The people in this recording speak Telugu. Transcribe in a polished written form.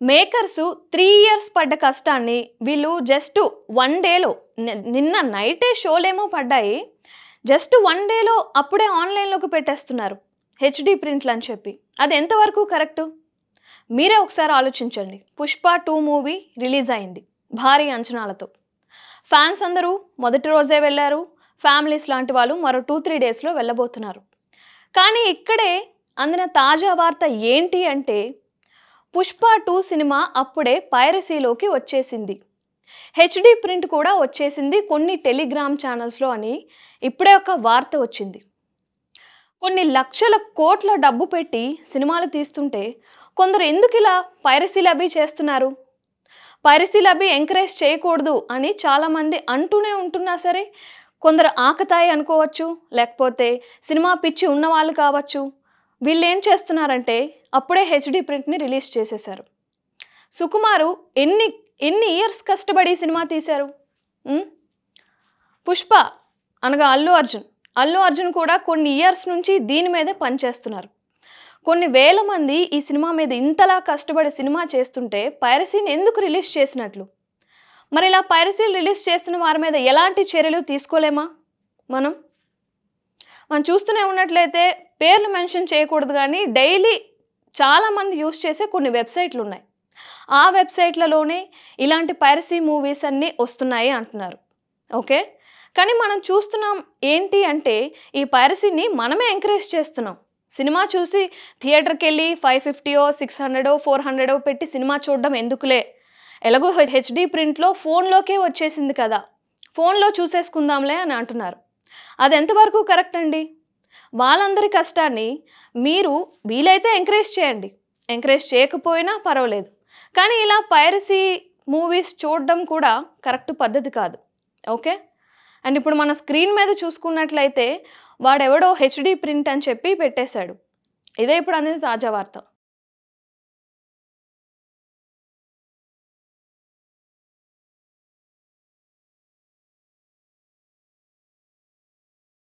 మేకర్సు 3 ఇయర్స్ పడ్డ కష్టాన్ని వీళ్ళు జస్ట్ 1 డేలో నిన్న నైటే షోలేమో పడ్డాయి. జస్ట్ 1 డేలో అప్పుడే ఆన్‌లైన్‌లోకి పెట్టేస్తున్నారు. హెచ్‌డీ ప్రింట్‌లని చెప్పి. అది ఎంతవరకు కరెక్టు? మీరే ఒకసారి ఆలోచించండి. 'పుష్ప 2' మూవీ రిలీజ్ అయింది. భారీ అంచనాలతో. ఫ్యాన్స్ అందరూ మొదటి రోజే వెళ్లారు. ఫ్యామిలీస్ లాంటి వాళ్ళు మరో 2, 3 డేస్‌లో వెళ్ళబోతున్నారు. కానీ ఇక్కడే అందిన తాజా వార్త ఏంటి అంటే 'పుష్ప 2' సినిమా అప్పుడే పైరసీలోకి వచ్చేసింది. హెచ్‌డీ ప్రింట్ కూడా వచ్చేసింది కొన్ని టెలిగ్రామ్ ఛానల్స్‌లో అని ఇప్పుడే ఒక వార్త వచ్చింది. కొన్ని లక్షల కోట్ల డబ్బు పెట్టి సినిమాలు తీస్తుంటే కొందరు ఎందుకిలా పైరసీలు అవి చేస్తున్నారు? పైరసీలు అవి ఎంకరేజ్ చేయకూడదు అని చాలామంది అంటూనే ఉంటున్నా సరే, కొందరు ఆకతాయి అనుకోవచ్చు, లేకపోతే సినిమా పిచ్చి ఉన్నవాళ్ళు కావచ్చు. వీళ్ళేం చేస్తున్నారంటే అప్పుడే హెచ్‌డీ ప్రింట్‌ని రిలీజ్ చేసేశారు. సుకుమారు ఎన్ని ఎన్ని ఇయర్స్ కష్టపడి ఈ సినిమా తీశారు? హ్మ్. 'పుష్ప' అనగా అల్లు అర్జున్. అల్లు అర్జున్ కూడా కొన్ని ఇయర్స్ నుంచి దీని మీదే పనిచేస్తున్నారు. కొన్ని వేల మంది ఈ సినిమా మీద ఇంతలా కష్టపడి సినిమా చేస్తుంటే పైరసీని ఎందుకు రిలీజ్ చేసినట్లు? మరి ఇలా పైరసీలు రిలీజ్ చేస్తున్న వారి మీద ఎలాంటి చర్యలు తీసుకోలేమా మనం? మనం చూస్తూనే ఉన్నట్లయితే పేర్లు మెన్షన్ చేయకూడదు గానీ డైలీ చాలామంది యూజ్ చేసే కొన్ని వెబ్‌సైట్‌లున్నాయి. ఆ వెబ్‌సైట్‌లలోనే ఇలాంటి పైరసీ మూవీస్ అన్నీ వస్తున్నాయి అంటున్నారు. ఓకే. కానీ మనం చూస్తున్నాం ఏంటి అంటే ఈ పైరసీని మనమే ఎంకరేజ్ చేస్తున్నాం. సినిమా చూసి థియేటర్‌కెళ్ళి 550 600 400 పెట్టి సినిమా చూడడం ఎందుకులే. ఎలాగో హెచ్‌డీ ప్రింట్‌లో ఫోన్‌లోకే వచ్చేసింది కదా! ఫోన్‌లో చూసేసుకుందాంలే అని అంటున్నారు. అది ఎంతవరకు కరెక్ట్ అండి? వాళ్ళందరి కష్టాన్ని మీరు వీలైతే ఎంకరేజ్ చేయండి. ఎంకరేజ్ చేయకపోయినా పర్వాలేదు. కానీ ఇలా పైరసీ మూవీస్ చూడడం కూడా కరెక్ట్ పద్ధతి కాదు. ఓకే. అండ్ ఇప్పుడు మన స్క్రీన్ మీద చూసుకున్నట్లయితే వాడెవడో హెచ్‌డీ ప్రింట్ అని చెప్పి పెట్టేశాడు. ఇదే ఇప్పుడు అందిన తాజా వార్త.